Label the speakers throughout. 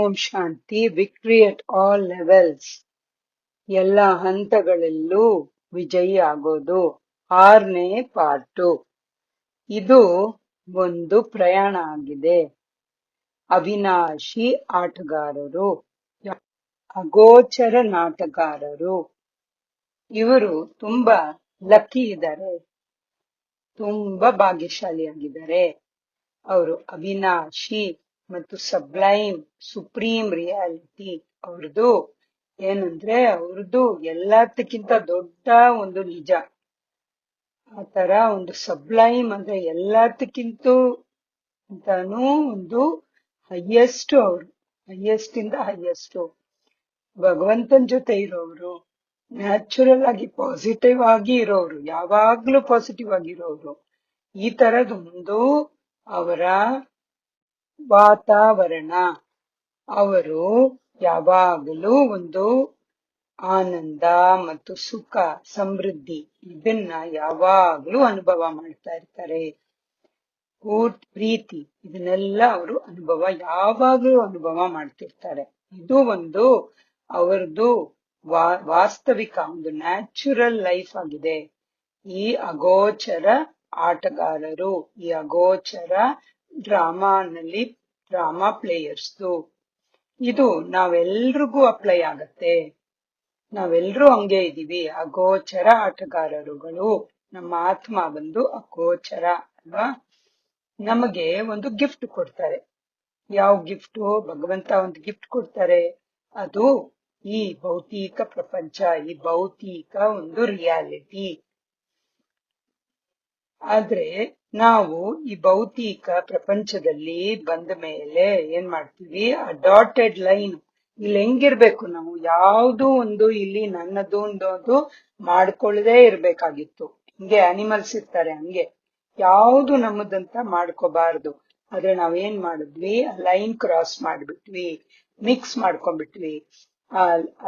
Speaker 1: Om Shanti. Victory at all levels. ಎಲ್ಲ ಹಂತಗಳಲ್ಲೂ ವಿಜಯಿ ಆಗೋದು 6ನೇ part. ಇದು ಒಂದು ಪ್ರಯಾಣ ಆಗಿದೆ. ಅವಿನಾಶಿ ಆಟಗಾರರು, ಅಗೋಚರ ನಾಟಗಾರರು, ಇವರು ತುಂಬಾ ಲಕ್ಕಿ ಇದ್ದಾರೆ, ತುಂಬಾ ಭಾಗ್ಯಶಾಲಿಯಾಗಿದ್ದಾರೆ. ಅವರು ಅವಿನಾಶಿ ಮತ್ತು ಸಬ್ಲೈಮ್ ಸುಪ್ರೀಂ ರಿಯಾಲಿಟಿ. ಅವ್ರದ್ದು ಏನಂದ್ರೆ ಅವ್ರದ್ದು ಎಲ್ಲದಕ್ಕಿಂತ ದೊಡ್ಡ ಒಂದು ನಿಜ. ಆ ತರ ಒಂದು ಸಬ್ಲೈಮ್ ಅಂದ್ರೆ ಎಲ್ಲದಕ್ಕಿಂತ ಅಂತಾನು ಒಂದು ಹೈಯೆಸ್ಟ್. ಅವರು ಹೈಯೆಸ್ಟ್ ಇಂದ ಹೈಯೆಸ್ಟ್ ಭಗವಂತನ ಜೊತೆ ಇರೋರು, ನ್ಯಾಚುರಲ್ ಆಗಿ ಪಾಸಿಟಿವ್ ಆಗಿ ಇರೋರು, ಯಾವಾಗ್ಲೂ ಪಾಸಿಟಿವ್ ಆಗಿರೋರು. ಈ ತರದೊಂದು ಅವರ ವಾತಾವರಣ. ಅವರು ಯಾವಾಗಲೂ ಒಂದು ಆನಂದ ಮತ್ತು ಸುಖ, ಸಮೃದ್ಧಿ ಇದನ್ನ ಯಾವಾಗ್ಲೂ ಅನುಭವ ಮಾಡ್ತಾ ಇರ್ತಾರೆ. ಪ್ರೀತಿ ಇದನ್ನೆಲ್ಲ ಅವರು ಯಾವಾಗ್ಲೂ ಅನುಭವ ಮಾಡ್ತಿರ್ತಾರೆ. ಇದು ಒಂದು ಅವರದು ವಾಸ್ತವಿಕ ಒಂದು ನ್ಯಾಚುರಲ್ ಲೈಫ್ ಆಗಿದೆ. ಈ ಅಗೋಚರ ಆಟಗಾರರು, ಈ ಅಗೋಚರ ಡ್ರಾಮಾ ಪ್ಲೇಯರ್ಸ್ದು ಇದು ನಾವೆಲ್ರಿಗೂ ಅಪ್ಲೈ ಆಗತ್ತೆ. ನಾವೆಲ್ರೂ ಹಂಗೆ ಇದೀವಿ, ಅಗೋಚರ ಆಟಗಾರರುಗಳು. ನಮ್ಮ ಆತ್ಮ ಬಂದು ಅಗೋಚರ ಅಲ್ವಾ. ನಮಗೆ ಒಂದು ಗಿಫ್ಟ್ ಕೊಡ್ತಾರೆ. ಯಾವ ಗಿಫ್ಟ್? ಭಗವಂತ ಒಂದು ಗಿಫ್ಟ್ ಕೊಡ್ತಾರೆ. ಅದು ಈ ಭೌತಿಕ ಪ್ರಪಂಚ, ಈ ಭೌತಿಕ ಒಂದು ರಿಯಾಲಿಟಿ. ಆದ್ರೆ ನಾವು ಈ ಭೌತಿಕ ಪ್ರಪಂಚದಲ್ಲಿ ಬಂದ ಮೇಲೆ ಏನ್ ಮಾಡ್ತೀವಿ? ಆ ಡಾಟೆಡ್ ಲೈನ್ ಇಲ್ಲಿ ಹೆಂಗಿರ್ಬೇಕು? ನಾವು ಯಾವ್ದು ಒಂದು ಇಲ್ಲಿ ನನ್ನದು ಅನ್ನೋದು ಮಾಡ್ಕೊಳ್ಳದೆ ಇರ್ಬೇಕಾಗಿತ್ತು. ಹಿಂಗೆ ಅನಿಮಲ್ಸ್ ಇರ್ತಾರೆ, ಹಂಗೆ ಯಾವ್ದು ನಮ್ಮದಂತ ಮಾಡ್ಕೋಬಾರ್ದು. ಆದ್ರೆ ನಾವೇನ್ ಮಾಡಿದ್ವಿ? ಲೈನ್ ಕ್ರಾಸ್ ಮಾಡ್ಬಿಟ್ವಿ, ಮಿಕ್ಸ್ ಮಾಡ್ಕೊಂಡ್ಬಿಟ್ವಿ.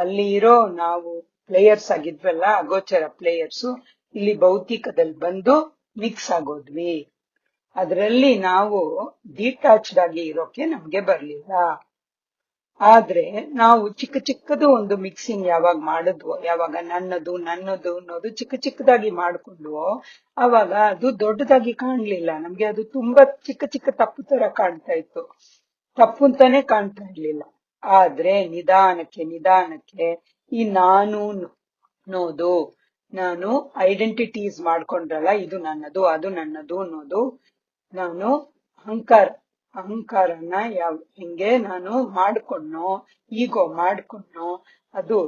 Speaker 1: ಅಲ್ಲಿ ಇರೋ ನಾವು ಪ್ಲೇಯರ್ಸ್ ಆಗಿದ್ವಲ್ಲ, ಅಗೋಚರ ಪ್ಲೇಯರ್ಸ್, ಇಲ್ಲಿ ಭೌತಿಕದಲ್ಲಿ ಬಂದು ಮಿಕ್ಸ್ ಆಗೋದ್ವಿ. ಅದರಲ್ಲಿ ನಾವು ಡಿಟ್ಯಾಚ್ಡ್ ಆಗಿ ಇರೋಕೆ ನಮ್ಗೆ ಬರ್ಲಿಲ್ಲ. ಆದ್ರೆ ನಾವು ಚಿಕ್ಕದು ಒಂದು ಮಿಕ್ಸಿಂಗ್ ಯಾವಾಗ ಮಾಡಿದ್ವೋ, ಯಾವಾಗ ನನ್ನದು ಅನ್ನೋದು ಚಿಕ್ಕದಾಗಿ ಮಾಡ್ಕೊಂಡ್ವೋ, ಅವಾಗ ಅದು ದೊಡ್ಡದಾಗಿ ಕಾಣ್ಲಿಲ್ಲ ನಮ್ಗೆ. ಅದು ತುಂಬಾ ಚಿಕ್ಕ ತಪ್ಪು ತರ ಕಾಣ್ತಾ ಇತ್ತು, ತಪ್ಪು ಅಂತಾನೆ ಕಾಣ್ತಾ ಇರ್ಲಿಲ್ಲ. ಆದ್ರೆ ನಿಧಾನಕ್ಕೆ ಈ ನಾನು ಅನ್ನೋದು, ನಾನು ಐಡೆಂಟಿಟೀಸ್ ಮಾಡ್ಕೊಂಡ್ರಲ್ಲ, ಇದು ನನ್ನದು ಅದು ನನ್ನದು ಅನ್ನೋದು, ನಾನು ಅಹಂಕಾರನ ಹೆಂಗೆ ನಾನು ಮಾಡ್ಕೊಂಡ್ನೋ, ಈಗೋ ಮಾಡ್ಕೊಂಡ್ನೋ, ಅದು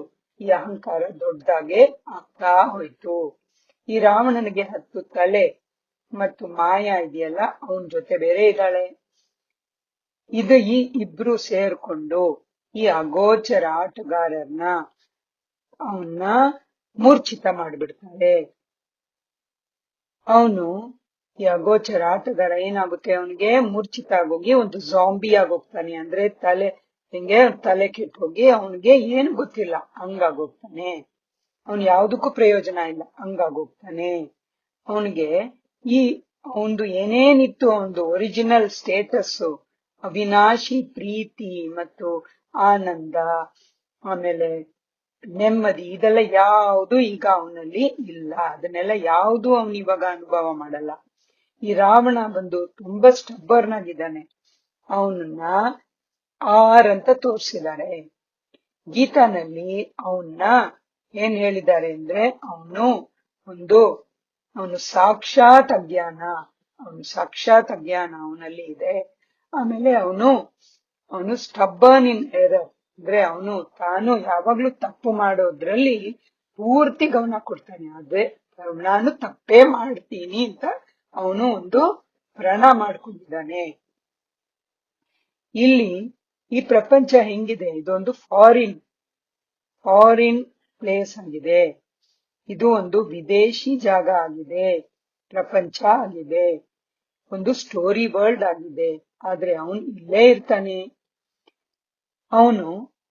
Speaker 1: ಈ ಅಹಂಕಾರ ದೊಡ್ಡದಾಗೆ ಆಗ್ತಾ ಹೋಯ್ತು. ಈ ರಾವಣನಿಗೆ 10 ತಲೆ ಮತ್ತು ಮಾಯಾ ಇದೆಯಲ್ಲ, ಅವನ ಜೊತೆ ಬೇರೆ ಇದ್ದಾಳೆ. ಇದು ಈ ಇಬ್ರು ಸೇರ್ಕೊಂಡು ಈ ಅಗೋಚರ ಆಟಗಾರರ್ನ ಅವನ್ನ ಮೂರ್ಛಿತ ಮಾಡ್ಬಿಡ್ತಾರೆ. ಅವನು ಈ ಅಗೋಚರ ಆಟಗಾರ ಏನಾಗುತ್ತೆ? ಅವನಿಗೆ ಮೂರ್ಛಿತ ಆಗೋಗಿ ಒಂದು ಜಾಂಬಿ ಆಗೋಗ್ತಾನೆ. ಅಂದ್ರೆ ತಲೆ ಕೆಟ್ಟೋಗಿ ಅವನಿಗೆ ಏನು ಗೊತ್ತಿಲ್ಲ, ಹಂಗಾಗೋಗ್ತಾನೆ. ಅವನ್ ಯಾವ್ದಕ್ಕೂ ಪ್ರಯೋಜನ ಇಲ್ಲ, ಹಂಗಾಗೋಗ್ತಾನೆ. ಅವನಿಗೆ ಅವನ್ದು ಏನೇನಿತ್ತು, ಅವನದು ಒರಿಜಿನಲ್ ಸ್ಟೇಟಸ್, ಅವಿನಾಶಿ ಪ್ರೀತಿ ಮತ್ತು ಆನಂದ, ಆಮೇಲೆ ನೆಮ್ಮದಿ, ಇದೆಲ್ಲ ಯಾವುದು ಈಗ ಅವನಲ್ಲಿ ಇಲ್ಲ. ಅದನ್ನೆಲ್ಲ ಯಾವುದು ಅವನು ಇವಾಗ ಅನುಭವ ಮಾಡಲ್ಲ. ಈ ರಾವಣ ಬಂದು ತುಂಬಾ ಸ್ಟಬ್ಬರ್ನ್ ಆಗಿದ್ದಾನೆ. ಅವನನ್ನ ಅಂತ ತೋರ್ಸಿದ್ದಾರೆ ಗೀತಾನಲ್ಲಿ. ಅವನ್ನ ಏನ್ ಹೇಳಿದ್ದಾರೆ ಅಂದ್ರೆ, ಅವನು ಸಾಕ್ಷಾತ್ ಅಜ್ಞಾನ ಅವನಲ್ಲಿ ಇದೆ. ಆಮೇಲೆ ಅವನು ಸ್ಟಬ್ಬರ್ನ್ ಇನ್ ಎರರ್, ಅಂದ್ರೆ ತಾನು ಯಾವಾಗ್ಲೂ ತಪ್ಪು ಮಾಡೋದ್ರಲ್ಲಿ ಪೂರ್ತಿ ಗಮನ ಕೊಡ್ತಾನೆ. ಅದೇ ನಾನು ತಪ್ಪೇ ಮಾಡ್ತೀನಿ ಅಂತ ಅವನು ಒಂದು ಪ್ರಣ ಮಾಡ್ಕೊಂಡಿದ್ದಾನೆ. ಇಲ್ಲಿ ಈ ಪ್ರಪಂಚ ಹೆಂಗಿದೆ? ಇದೊಂದು ಫಾರಿನ್ ಪ್ಲೇಸ್ ಆಗಿದೆ. ಇದು ಒಂದು ವಿದೇಶಿ ಜಾಗ ಆಗಿದೆ, ಪ್ರಪಂಚ ಆಗಿದೆ, ಒಂದು ಸ್ಟೋರಿ ವರ್ಲ್ಡ್ ಆಗಿದೆ. ಆದ್ರೆ ಅವನು ಇಲ್ಲೇ ಇರ್ತಾನೆ. ಅವನು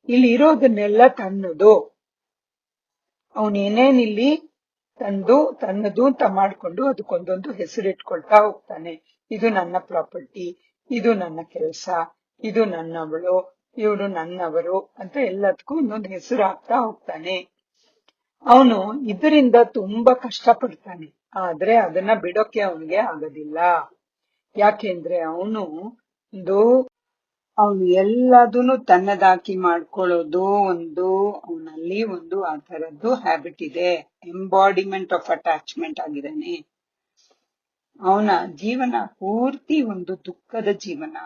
Speaker 1: ಇಲ್ಲಿ ಇರೋದನ್ನೆಲ್ಲ ತನ್ನದು. ಅವನೇನೇನಿಲ್ಲಿ ತನ್ನದು ಅಂತ ಮಾಡ್ಕೊಂಡು ಅದಕ್ಕೊಂದೊಂದು ಹೆಸರಿಟ್ಕೊಳ್ತಾ ಹೋಗ್ತಾನೆ. ಇದು ನನ್ನ ಪ್ರಾಪರ್ಟಿ, ಇದು ನನ್ನ ಕೆಲಸ, ಇದು ನನ್ನವಳು, ಇವರು ನನ್ನವರು ಅಂತ ಎಲ್ಲದಕ್ಕೂ ಒಂದೊಂದು ಹೆಸರು ಹಾಕ್ತಾ ಹೋಗ್ತಾನೆ. ಅವನು ಇದರಿಂದ ತುಂಬಾ ಕಷ್ಟಪಡ್ತಾನೆ, ಆದ್ರೆ ಅದನ್ನ ಬಿಡೋಕೆ ಅವನಿಗೆ ಆಗೋದಿಲ್ಲ. ಯಾಕೆಂದ್ರೆ ಒಂದು ಅವನು ಎಲ್ಲದನ್ನು ತನ್ನದಾಕಿ ಮಾಡ್ಕೊಳ್ಳೋದು ಅವನಲ್ಲಿ ಒಂದು ಆ ತರದ್ದು ಹ್ಯಾಬಿಟ್ ಇದೆ. ಎಂಬಾಡಿಮೆಂಟ್ ಆಫ್ ಅಟ್ಯಾಚ್ಮೆಂಟ್ ಆಗಿದ್ದಾನೆ. ಅವನ ಜೀವನ ಪೂರ್ತಿ ಒಂದು ದುಃಖದ ಜೀವನ.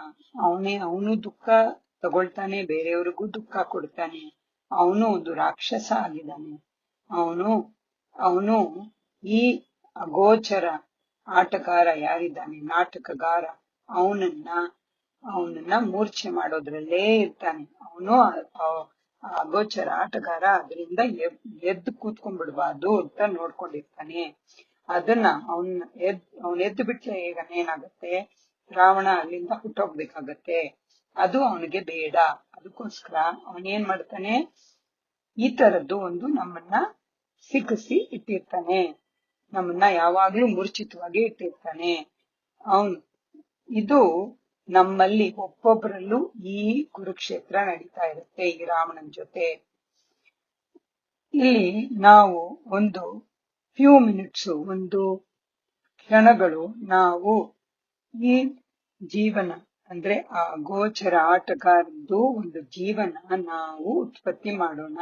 Speaker 1: ಅವನು ದುಃಖ ತಗೊಳ್ತಾನೆ, ಬೇರೆಯವ್ರಿಗೂ ದುಃಖ ಕೊಡ್ತಾನೆ. ಅವನು ಒಂದು ರಾಕ್ಷಸ ಆಗಿದ್ದಾನೆ. ಅವನು ಅವನು ಈ ಅಗೋಚರ ಆಟಗಾರ ಯಾರಿದ್ದಾನೆ, ನಾಟಕಗಾರ, ಅವನನ್ನ ಮೂರ್ಛೆ ಮಾಡೋದ್ರಲ್ಲೇ ಇರ್ತಾನೆ. ಅವನು ಅಗೋಚರ ಆಟಗಾರ, ಅದರಿಂದ ಎದ್ದು ಕೂತ್ಕೊಂಡ್ಬಿಡ್ಬಾರ್ದು ಅಂತ ನೋಡ್ಕೊಂಡಿರ್ತಾನೆ. ಅದನ್ನ ಅವನ್ ಎದ್ದು ಬಿಟ್ರೆ ಈಗ ಏನಾಗತ್ತೆ, ರಾವಣ ಅಲ್ಲಿಂದ ಹುಟ್ಟೋಗ್ಬೇಕಾಗತ್ತೆ. ಅದು ಅವನಿಗೆ ಬೇಡ. ಅದಕ್ಕೋಸ್ಕರ ಅವನೇನ್ ಮಾಡ್ತಾನೆ, ಈ ತರದ್ದು ನಮ್ಮನ್ನ ಸಿಕ್ಕಿಸಿ ಇಟ್ಟಿರ್ತಾನೆ, ನಮ್ಮನ್ನ ಯಾವಾಗ್ಲೂ ಮೂರ್ಛಿತವಾಗಿ ಇಟ್ಟಿರ್ತಾನೆ. ಇದು ನಮ್ಮಲ್ಲಿ ಒಬ್ಬೊಬ್ಬರಲ್ಲೂ ಈ ಕುರುಕ್ಷೇತ್ರ ನಡೀತಾ ಇರುತ್ತೆ ಈ ರಾವಣನ್ ಜೊತೆ. ಇಲ್ಲಿ ನಾವು ಒಂದು ಫ್ಯೂ ಮಿನಿಟ್ಸ್, ಒಂದು ಕ್ಷಣಗಳು ನಾವು ಈ ಜೀವನ ಅಂದ್ರೆ ಆ ಗೋಚರ ಆಟಗಾರದ್ದು ಒಂದು ಜೀವನ ನಾವು ಉತ್ಪತ್ತಿ ಮಾಡೋಣ.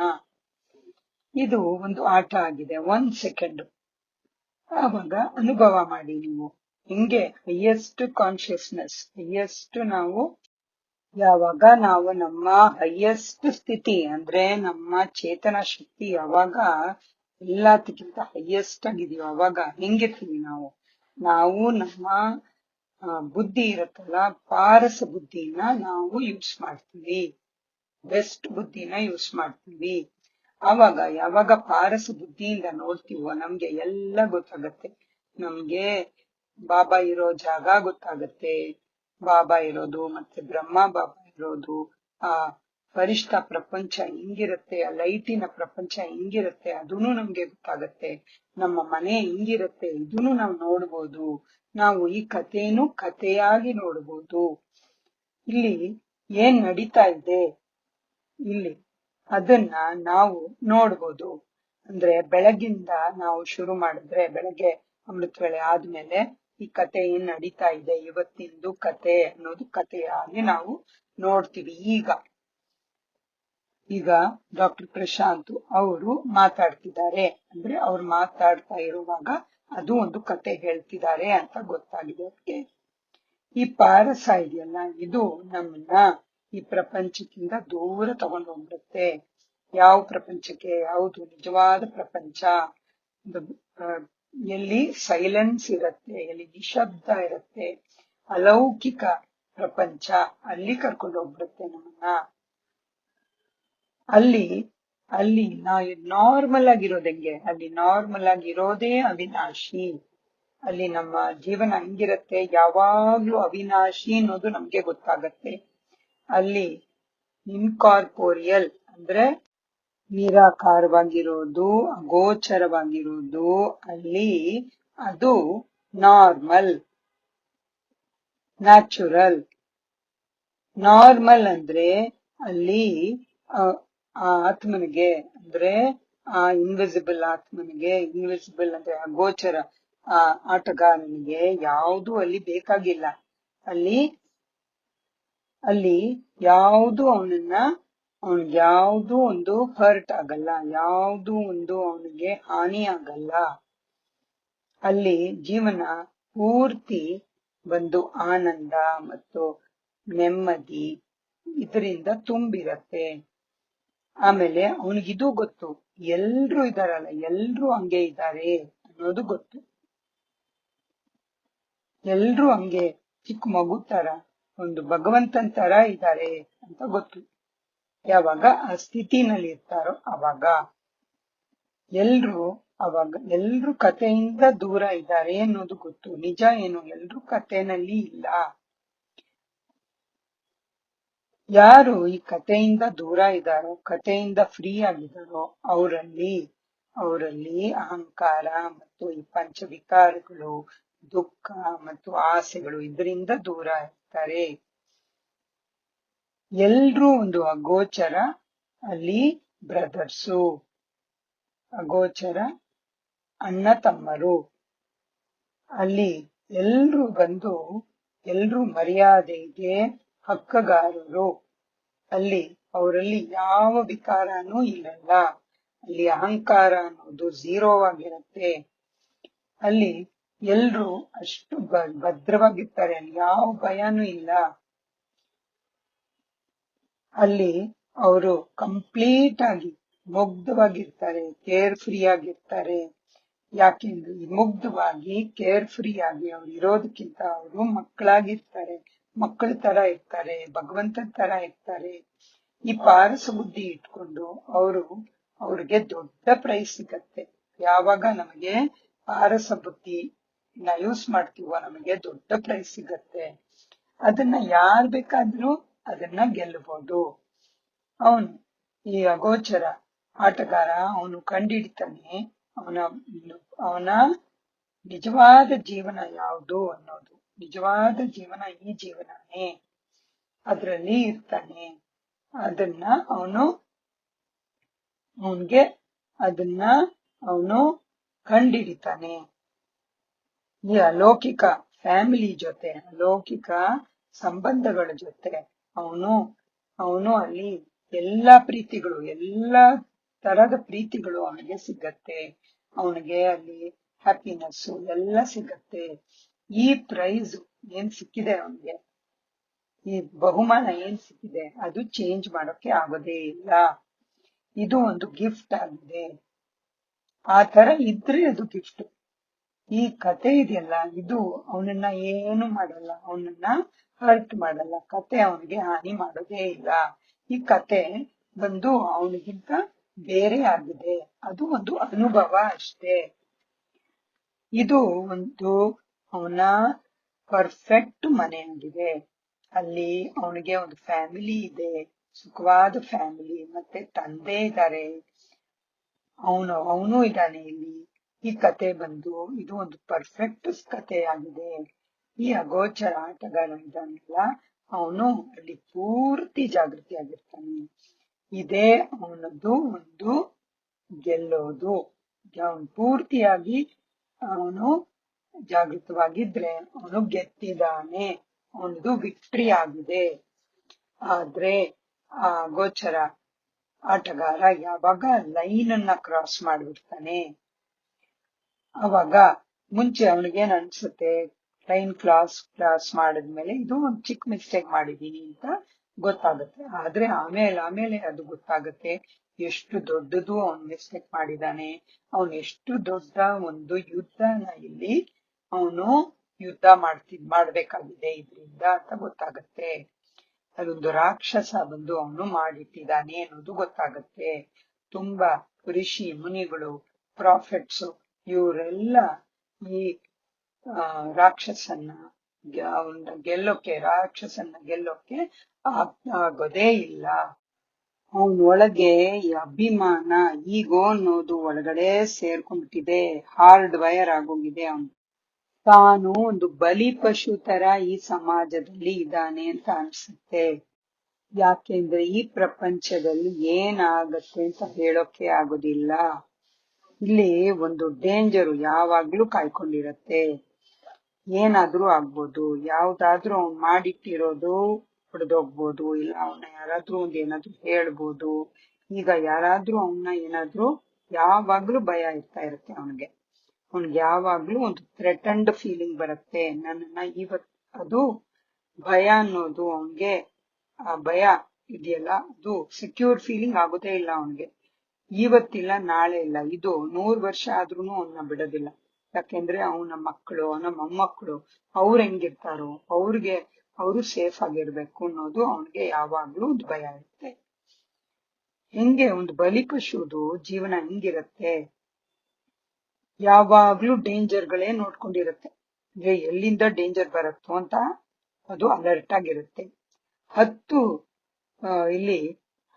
Speaker 1: ಇದು ಒಂದು ಆಟ ಆಗಿದೆ. 1 ಸೆಕೆಂಡ್ ಆವಾಗ ಅನುಭವ ಮಾಡಿ ನೀವು ಹಿಂಗೆ ಹೈಯೆಸ್ಟ್ ಕಾನ್ಶಿಯಸ್ನೆಸ್, ಯಾವಾಗ ನಾವು ನಮ್ಮ ಹೈಯೆಸ್ಟ್ ಸ್ಥಿತಿ ಅಂದ್ರೆ ನಮ್ಮ ಚೇತನ ಶಕ್ತಿ ಯಾವಾಗ ಎಲ್ಲದಕ್ಕಿಂತ ಹೈಯೆಸ್ಟ್ ಆಗಿದೆಯೋ ಅವಾಗ ಹೆಂಗಿರ್ತೀವಿ ನಾವು ನಮ್ಮ ಬುದ್ಧಿ ಇರತ್ತಲ್ಲ, ಪಾರಸ ಬುದ್ಧಿನ ನಾವು ಯೂಸ್ ಮಾಡ್ತೀವಿ, ಬೆಸ್ಟ್ ಬುದ್ಧಿನ ಯೂಸ್ ಮಾಡ್ತೀವಿ. ಯಾವಾಗ ಪಾರಸ ಬುದ್ಧಿಯಿಂದ ನೋಡ್ತೀವೋ ನಮ್ಗೆ ಎಲ್ಲ ಗೊತ್ತಾಗತ್ತೆ. ನಮ್ಗೆ ಬಾಬಾ ಇರೋ ಜಾಗ ಗೊತ್ತಾಗತ್ತೆ, ಬಾಬಾ ಇರೋದು ಮತ್ತೆ ಬ್ರಹ್ಮ ಬಾಬಾ ಇರೋದು, ಆ ಫರಿಷ್ಠ ಪ್ರಪಂಚ ಹೆಂಗಿರತ್ತೆ, ಆ ಲೈಟಿನ ಪ್ರಪಂಚ ಹೆಂಗಿರತ್ತೆ ಅದೂನು ನಮ್ಗೆ ಗೊತ್ತಾಗತ್ತೆ. ನಮ್ಮ ಮನೆ ಹೆಂಗಿರತ್ತೆ ಇದೂನು ನಾವು ನೋಡ್ಬೋದು. ನಾವು ಈ ಕಥೆಯನ್ನು ಕಥೆಯಾಗಿ ನೋಡ್ಬೋದು. ಇಲ್ಲಿ ಏನ್ ನಡೀತಾ ಇದೆ ಇಲ್ಲಿ ಅದನ್ನ ನಾವು ನೋಡ್ಬೋದು. ಅಂದ್ರೆ ಬೆಳಗಿಂದ ನಾವು ಶುರು ಮಾಡಿದ್ರೆ, ಬೆಳಗ್ಗೆ ಅಮೃತ ವೇಳೆ ಆದ್ಮೇಲೆ ಈ ಕತೆ ಏನ್ ನಡೀತಾ ಇದೆ, ಇವತ್ತಿಂದು ಕತೆ ಅನ್ನೋದು ಕಥೆಯಾಗಿ ನಾವು ನೋಡ್ತೀವಿ. ಈಗ ಡಾಕ್ಟರ್ ಪ್ರಶಾಂತ್ ಅವರು ಮಾತಾಡ್ತಿದ್ದಾರೆ ಅಂದ್ರೆ ಅವ್ರು ಮಾತಾಡ್ತಾ ಇರುವಾಗ ಅದು ಒಂದು ಕತೆ ಹೇಳ್ತಿದ್ದಾರೆ ಅಂತ ಗೊತ್ತಾಗಿದೆ ಅವ್ರಿಗೆ. ಈ ಪಾರಸ ಇದೆಯಲ್ಲ, ಇದು ನಮ್ಮನ್ನ ಈ ಪ್ರಪಂಚಕ್ಕಿಂತ ದೂರ ತಗೊಂಡು ಹೋಗ್ಬಿಡುತ್ತೆ. ಯಾವ ಪ್ರಪಂಚಕ್ಕೆ? ಯಾವುದು ನಿಜವಾದ ಪ್ರಪಂಚ, ಎಲ್ಲಿ ಸೈಲೆನ್ಸ್ ಇರತ್ತೆ, ಎಲ್ಲಿ ನಿಶಬ್ದ ಇರತ್ತೆ, ಅಲೌಕಿಕ ಪ್ರಪಂಚ, ಅಲ್ಲಿ ಕರ್ಕೊಂಡು ಹೋಗ್ಬಿಡುತ್ತೆ ನಮ್ಮನ್ನ. ಅಲ್ಲಿ ನಾವು ನಾರ್ಮಲ್ ಆಗಿರೋದು ಹೆಂಗೆ, ಅಲ್ಲಿ ನಾರ್ಮಲ್ ಆಗಿರೋದೇ ಅವಿನಾಶಿ. ಅಲ್ಲಿ ನಮ್ಮ ಜೀವನ ಹೆಂಗಿರತ್ತೆ, ಯಾವಾಗ್ಲೂ ಅವಿನಾಶಿ ಅನ್ನೋದು ನಮ್ಗೆ ಗೊತ್ತಾಗತ್ತೆ. ಅಲ್ಲಿ ಇನ್ಕಾರ್ಪೋರಿಯಲ್ ಅಂದ್ರೆ ನಿರಾಕಾರವಾಗಿರೋದು, ಅಗೋಚರವಾಗಿರೋದು, ಅಲ್ಲಿ ಅದು ನಾರ್ಮಲ್, ನ್ಯಾಚುರಲ್. ನಾರ್ಮಲ್ ಅಂದ್ರೆ ಅಲ್ಲಿ ಆ ಆತ್ಮನಿಗೆ ಅಂದ್ರೆ ಆ ಇನ್ವಿಸಿಬಲ್ ಆತ್ಮನಿಗೆ, ಇನ್ವಿಸಿಬಲ್ ಅಂದ್ರೆ ಅಗೋಚರ ಆ ಆಟಗಾರನಿಗೆ ಯಾವುದು ಅಲ್ಲಿ ಬೇಕಾಗಿಲ್ಲ. ಅಲ್ಲಿ ಯಾವುದು ಅವನಿಗೆ ಯಾವುದು ಒಂದು ಹರ್ಟ್ ಆಗಲ್ಲ, ಯಾವುದು ಅವನಿಗೆ ಹಾನಿ ಆಗಲ್ಲ. ಅಲ್ಲಿ ಜೀವನ ಪೂರ್ತಿ ಒಂದು ಆನಂದ ಮತ್ತು ನೆಮ್ಮದಿ ಇದರಿಂದ ತುಂಬಿರತ್ತೆ. ಆಮೇಲೆ ಅವನಿಗಿದು ಗೊತ್ತು, ಎಲ್ರೂ ಇದಾರಲ್ಲ, ಎಲ್ರೂ ಹಂಗೆ ಇದ್ದಾರೆ ಅನ್ನೋದು ಗೊತ್ತು. ಎಲ್ರೂ ಹಂಗೆ ಚಿಕ್ಕ ಮಗು ತರ, ಒಂದು ಭಗವಂತನ್ ತರ ಇದ್ದಾರೆ ಅಂತ ಗೊತ್ತು. ಯಾವಾಗ ಆ ಸ್ಥಿತಿನಲ್ಲಿ ಇರ್ತಾರೋ ಅವಾಗ ಎಲ್ರೂ ಕಥೆಯಿಂದ ದೂರ ಇದ್ದಾರೆ ಅನ್ನೋದು ಗೊತ್ತು. ನಿಜ ಏನು, ಎಲ್ರೂ ಕಥೆನಲ್ಲಿ ಇಲ್ಲ. ಯಾರು ಈ ಕಥೆಯಿಂದ ದೂರ ಇದ್ದಾರೋ, ಕಥೆಯಿಂದ ಫ್ರೀ ಆಗಿದ್ದಾರೋ, ಅವರಲ್ಲಿ ಅಹಂಕಾರ ಮತ್ತು ಈ ಪಂಚವಿಕಾರಗಳು, ದುಃಖ ಮತ್ತು ಆಸೆಗಳು ಇದರಿಂದ ದೂರ ಇರ್ತಾರೆ. ಎಲ್ರೂ ಒಂದು ಅಗೋಚರ, ಅಲ್ಲಿ ಬ್ರದರ್ಸು, ಅಗೋಚರ ಅಣ್ಣ ತಮ್ಮರು, ಅಲ್ಲಿ ಎಲ್ರೂ ಬಂದು ಎಲ್ರೂ ಮರ್ಯಾದೆಗೆ ಹಕ್ಕಗಾರರು. ಅಲ್ಲಿ ಅವರಲ್ಲಿ ಯಾವ ವಿಕಾರನೂ ಇರಲ್ಲ. ಅಲ್ಲಿ ಅಹಂಕಾರ ಅನ್ನೋದು ಝೀರೋ ಆಗಿರತ್ತೆ. ಅಲ್ಲಿ ಎಲ್ರೂ ಅಷ್ಟು ಭದ್ರವಾಗಿರ್ತಾರೆ, ಅಲ್ಲಿ ಯಾವ ಭಯನೂ ಇಲ್ಲ. ಅಲ್ಲಿ ಅವರು ಕಂಪ್ಲೀಟ್ ಆಗಿ ಮುಗ್ಧವಾಗಿರ್ತಾರೆ, ಕೇರ್ ಫ್ರೀ ಆಗಿರ್ತಾರೆ. ಯಾಕೆಂದ್ರೆ ಈ ಮುಗ್ಧವಾಗಿ ಕೇರ್ ಫ್ರೀ ಆಗಿ ಅವ್ರು ಇರೋದಕ್ಕಿಂತ ಅವರು ಮಕ್ಕಳಾಗಿರ್ತಾರೆ, ಮಕ್ಕಳ ತರ ಇರ್ತಾರೆ, ಭಗವಂತನ ತರ ಇರ್ತಾರೆ. ಈ ಪಾರಸ ಬುದ್ಧಿ ಇಟ್ಕೊಂಡು ಅವ್ರಿಗೆ ದೊಡ್ಡ ಪ್ರೈಸ್ ಸಿಗತ್ತೆ. ಯಾವಾಗ ನಮಗೆ ಪಾರಸ ಬುದ್ಧಿ ಯೂಸ್ ಮಾಡ್ತೀವೋ ನಮಗೆ ದೊಡ್ಡ ಪ್ರೈಸ್ ಸಿಗತ್ತೆ. ಅದನ್ನ ಯಾರ್ ಬೇಕಾದ್ರೂ ಅದನ್ನ ಗೆಲ್ಲಬಹುದು. ಅವನು ಈ ಅಗೋಚರ ಆಟಗಾರ, ಅವನು ಕಂಡಿಡಿತಾನೆ ಅವನ ಅವನ ನಿಜವಾದ ಜೀವನ ಯಾವುದು ಅನ್ನೋದು. ನಿಜವಾದ ಜೀವನ ಈ ಜೀವನನೇ, ಅದ್ರಲ್ಲಿ ಇರ್ತಾನೆ. ಅದನ್ನ ಅವನು ಕಂಡಿಡಿತಾನೆ. ಈ ಅಲೌಕಿಕ ಫ್ಯಾಮಿಲಿ ಜೊತೆ, ಅಲೌಕಿಕ ಸಂಬಂಧಗಳ ಜೊತೆ ಅವನು ಅಲ್ಲಿ ಎಲ್ಲಾ ಪ್ರೀತಿಗಳು, ಎಲ್ಲಾ ತರದ ಪ್ರೀತಿಗಳು ಅವನಿಗೆ ಸಿಗತ್ತೆ. ಅವನಿಗೆ ಅಲ್ಲಿ ಹ್ಯಾಪಿನೆಸ್ ಎಲ್ಲ ಸಿಗತ್ತೆ. ಈ ಪ್ರೈಸ್ ಏನ್ ಸಿಕ್ಕಿದೆ ಅವನಿಗೆ, ಈ ಬಹುಮಾನ ಏನ್ ಸಿಕ್ಕಿದೆ, ಅದು ಚೇಂಜ್ ಮಾಡೋಕೆ ಆಗೋದೇ ಇಲ್ಲ. ಇದು ಒಂದು ಗಿಫ್ಟ್ ಆಗಿದೆ. ಆ ತರ ಇದ್ರೆ ಅದು ಗಿಫ್ಟ್. ಈ ಕತೆ ಇದೆಯಲ್ಲ, ಇದು ಅವನನ್ನ ಏನು ಮಾಡಲ್ಲ, ಅವನನ್ನ ಹರ್ಟ್ ಮಾಡಲ್ಲ. ಕತೆ ಅವನಿಗೆ ಹಾನಿ ಮಾಡೋದೇ ಇಲ್ಲ. ಈ ಕತೆ ಬಂದು ಅವನಿಗಿಂತ ಬೇರೆ ಆಗಿದೆ, ಅದು ಒಂದು ಅನುಭವ ಅಷ್ಟೇ. ಇದು ಒಂದು ಅವನ ಪರ್ಫೆಕ್ಟ್ ಮನೆಯಾಗಿದೆ. ಅಲ್ಲಿ ಅವನಿಗೆ ಒಂದು ಫ್ಯಾಮಿಲಿ ಇದೆ, ಸುಖವಾದ ಫ್ಯಾಮಿಲಿ, ಮತ್ತೆ ತಂದೆ ಇದ್ದಾರೆ, ಅವನು ಇದ್ದಾನೆ ಇಲ್ಲಿ. ಈ ಕತೆ ಬಂದು ಇದು ಒಂದು ಪರ್ಫೆಕ್ಟ್ ಕತೆ ಆಗಿದೆ. ಈ ಅಗೋಚರ ಆಟಗಾರ ಇದ್ದಾನಲ್ಲ, ಅವನು ಅಲ್ಲಿ ಪೂರ್ತಿ ಜಾಗೃತಿಯಾಗಿರ್ತಾನೆ. ಇದೇ ಅವನದ್ದು ಒಂದು ಗೆಲ್ಲೋದು. ಅವನು ಪೂರ್ತಿಯಾಗಿ ಅವನು ಜಾಗೃತವಾಗಿದ್ರೆ ಅವನು ಗೆದ್ದಿದ್ದಾನೆ, ಅವನದು ವಿಕ್ಟ್ರಿ ಆಗಿದೆ. ಆದ್ರೆ ಆ ಗೋಚರ ಆಟಗಾರ ಯಾವಾಗ ಲೈನ್ ಅನ್ನ ಕ್ರಾಸ್ ಮಾಡ್ಬಿಡ್ತಾನೆ, ಅವಾಗ ಮುಂಚೆ ಅವನಿಗೇನ್ ಅನ್ಸುತ್ತೆ, ಲೈನ್ ಕ್ರಾಸ್ ಮಾಡಿದ್ಮೇಲೆ ಇದು ಒಂದು ಚಿಕ್ಕ ಮಿಸ್ಟೇಕ್ ಮಾಡಿದೀನಿ ಅಂತ ಗೊತ್ತಾಗುತ್ತೆ. ಆದ್ರೆ ಆಮೇಲೆ ಅದು ಗೊತ್ತಾಗುತ್ತೆ ಎಷ್ಟು ದೊಡ್ಡದು ಅವನ್ ಮಿಸ್ಟೇಕ್ ಮಾಡಿದಾನೆ, ಅವನು ಎಷ್ಟು ದೊಡ್ಡ ಒಂದು ಯುದ್ಧನ ಇಲ್ಲಿ ಅವನು ಯುದ್ಧ ಮಾಡ್ಬೇಕಾಗಿದೆ ಇದರಿಂದ ಅಂತ ಗೊತ್ತಾಗತ್ತೆ. ಅದೊಂದು ರಾಕ್ಷಸ ಬಂದು ಅವನು ಮಾಡಿಟ್ಟಿದ್ದಾನೆ ಅನ್ನೋದು ಗೊತ್ತಾಗತ್ತೆ. ತುಂಬಾ ಋಷಿ ಮುನಿಗಳು, ಪ್ರಾಫಿಟ್ಸ್, ಇವರೆಲ್ಲ ಈ ರಾಕ್ಷಸನ್ನ ಗೆಲ್ಲೋಕೆ ಆಗೋದೇ ಇಲ್ಲ. ಅವನೊಳಗೆ ಈ ಅಭಿಮಾನ, ಈಗೋ ಅನ್ನೋದು ಒಳಗಡೆ ಸೇರ್ಕೊಂಡ್ಬಿಟ್ಟಿದೆ, ಹಾರ್ಡ್ ವೈರ್ ಆಗೋಗಿದೆ. ಅವನು ತಾನು ಒಂದು ಬಲಿ ಪಶು ತರ ಈ ಸಮಾಜದಲ್ಲಿ ಇದ್ದಾನೆ ಅಂತ ಅನ್ಸುತ್ತೆ. ಯಾಕೆಂದ್ರೆ ಈ ಪ್ರಪಂಚದಲ್ಲಿ ಏನಾಗತ್ತೆ ಅಂತ ಹೇಳೋಕೆ ಆಗೋದಿಲ್ಲ. ಇಲ್ಲಿ ಒಂದು ಡೇಂಜರು ಯಾವಾಗ್ಲೂ ಕಾಯ್ಕೊಂಡಿರತ್ತೆ. ಏನಾದ್ರೂ ಆಗ್ಬೋದು, ಯಾವ್ದಾದ್ರೂ ಅವ್ನ್ ಮಾಡಿಟ್ಟಿರೋದು ಹೊಡೆದೋಗ್ಬೋದು, ಇಲ್ಲ ಅವನ್ನ ಯಾರಾದ್ರೂ ಏನಾದ್ರೂ ಹೇಳ್ಬೋದು. ಈಗ ಯಾರಾದ್ರೂ ಅವನ್ನ ಏನಾದ್ರೂ, ಯಾವಾಗ್ಲೂ ಭಯ ಇರ್ತಾ ಇರತ್ತೆ ಅವನಿಗೆ ಯಾವಾಗ್ಲೂ ಒಂದು ಥ್ರೆಟನ್ಡ್ ಫೀಲಿಂಗ್ ಬರುತ್ತೆ. ನನ್ನನ್ನ ಅದು ಭಯ ಅನ್ನೋದು ಅವನ್ಗೆ, ಆ ಭಯ ಇದೆಯಲ್ಲ, ಅದು ಸೆಕ್ಯೂರ್ ಫೀಲಿಂಗ್ ಆಗೋದೇ ಇಲ್ಲ ಅವನ್ಗೆ. ಇವತ್ತಿಲ್ಲ ನಾಳೆ ಇಲ್ಲ, ಇದು 100 ವರ್ಷ ಆದ್ರೂ ಅವನ್ನ ಬಿಡೋದಿಲ್ಲ. ಯಾಕೆಂದ್ರೆ ಅವನ ಮಕ್ಕಳು, ಅವನ ಮೊಮ್ಮಕ್ಕಳು ಅವ್ರು ಹೆಂಗಿರ್ತಾರೋ, ಅವರು ಸೇಫ್ ಆಗಿರ್ಬೇಕು ಅನ್ನೋದು ಅವನ್ಗೆ ಯಾವಾಗ್ಲೂ ಒಂದು ಭಯ ಇರುತ್ತೆ. ಹೆಂಗೆ ಒಂದು ಬಲಿಪಶುದು ಜೀವನ ಹೆಂಗಿರತ್ತೆ, ಯಾವಾಗ್ಲೂ ಡೇಂಜರ್ಗಳೇ ನೋಡ್ಕೊಂಡಿರತ್ತೆ. ಅಂದ್ರೆ ಎಲ್ಲಿಂದ ಡೇಂಜರ್ ಬರುತ್ತೋ ಅಂತ ಅದು ಅಲರ್ಟ್ ಆಗಿರುತ್ತೆ. ಇಲ್ಲಿ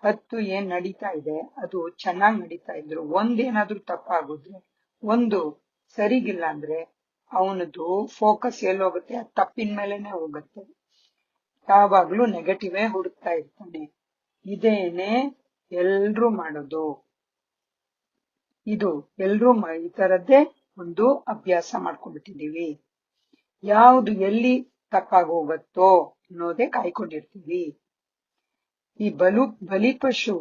Speaker 1: 10 ಏನ್ ನಡೀತಾ ಇದೆ ಅದು ಚೆನ್ನಾಗ್ ನಡೀತಾ ಇದ್ರು, ಒಂದೇನಾದ್ರೂ ತಪ್ಪಾಗಿದ್ರೆ, ಒಂದು ಸರಿಗಿಲ್ಲ ಅಂದ್ರೆ ಅವನದು ಫೋಕಸ್ ಎಲ್ಲೋಗುತ್ತೆ, ತಪ್ಪಿನ ಮೇಲೆನೆ ಹೋಗುತ್ತೆ. ಯಾವಾಗ್ಲೂ ನೆಗೆಟಿವೇ ಹುಡುಕ್ತಾ ಇರ್ತಾನೆ. ಇದೇನೆ ಎಲ್ರೂ ಮಾಡೋದು. ಇದು ಎಲ್ರೂ ಈ ತರದ್ದೇ ಒಂದು ಅಭ್ಯಾಸ ಮಾಡ್ಕೊಂಡ್ಬಿಟ್ಟಿದೀವಿ. ಯಾವ್ದು ಎಲ್ಲಿ ತಪ್ಪಾಗೋಗತ್ತೋ ಅನ್ನೋದೇ ಕಾಯ್ಕೊಂಡಿರ್ತೀವಿ. ಈ ಬಲಿಪಶು